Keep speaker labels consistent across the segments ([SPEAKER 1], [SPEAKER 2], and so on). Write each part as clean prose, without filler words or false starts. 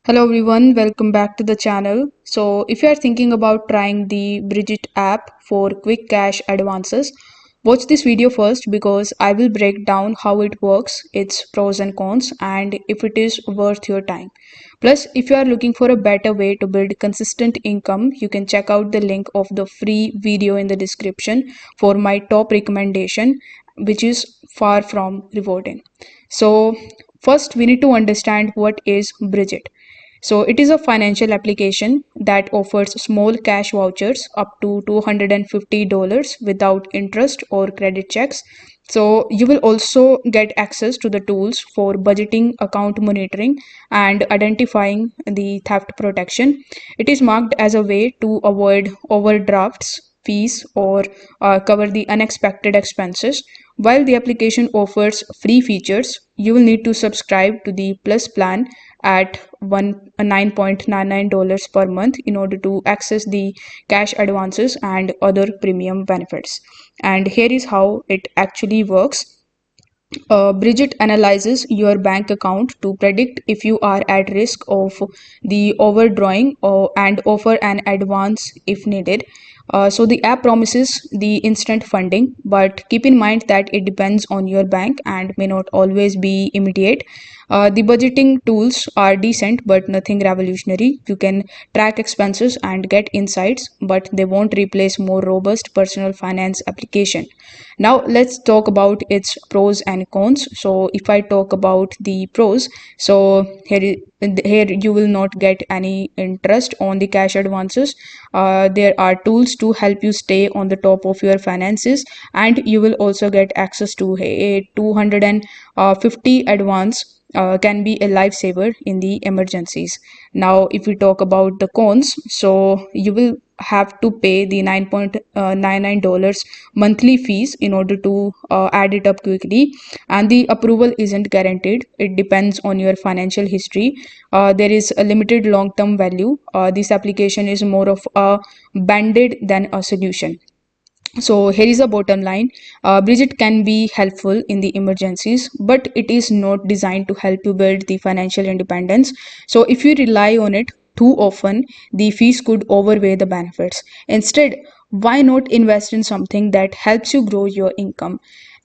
[SPEAKER 1] Hello everyone, welcome back to the channel. So, if you are thinking about trying the Brigit app for quick cash advances, watch this video first because I will break down how it works, its pros and cons, and if it is worth your time. Plus, if you are looking for a better way to build consistent income, you can check out the link of the free video in the description for my top recommendation, which is far from rewarding. So, first we need to understand what is Brigit. So it is a financial application that offers small cash vouchers up to $250 without interest or credit checks. So you will also get access to the tools for budgeting, account monitoring, and identifying the theft protection. It is marked as a way to avoid overdrafts, fees, or cover the unexpected expenses. While the application offers free features, you will need to subscribe to the Plus plan at $9.99 per month in order to access the cash advances and other premium benefits. And here is how it actually works. Brigit analyzes your bank account to predict if you are at risk of the overdrawing and offer an advance if needed. So the app promises the instant funding, but keep in mind that it depends on your bank and may not always be immediate. The budgeting tools are decent but nothing revolutionary. You can track expenses and get insights, but they won't replace more robust personal finance application. Now let's talk about its pros and cons. So if I talk about the pros, so here you will not get any interest on the cash advances. There are tools to help you stay on the top of your finances, and you will also get access to a 250 advance can be a lifesaver in the emergencies. Now, if we talk about the cons, so you will have to pay the $9.99 monthly fees in order to add it up quickly, and the approval isn't guaranteed. It depends on your financial history. There is a limited long-term value. This application is more of a band-aid than a solution. So here is a bottom line. Bridget can be helpful in the emergencies, but it is not designed to help you build the financial independence. So if you rely on it too often, the fees could outweigh the benefits. Instead, why not invest in something that helps you grow your income?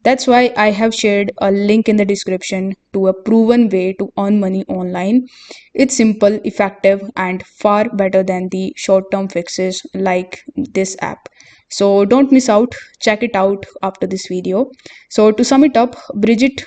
[SPEAKER 1] That's why I have shared a link in the description to a proven way to earn money online. It's simple, effective, and far better than the short term fixes like this app. So don't miss out, check it out after this video. So to sum it up, Bridget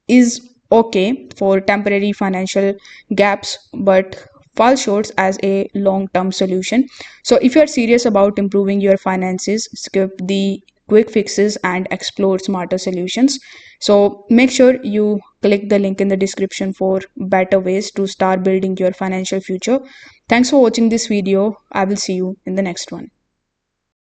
[SPEAKER 1] is okay for temporary financial gaps but falls short as a long-term solution. So if you are serious about improving your finances, skip the quick fixes and explore smarter solutions. So make sure you click the link in the description for better ways to start building your financial future. Thanks for watching this video. I will see you in the next one.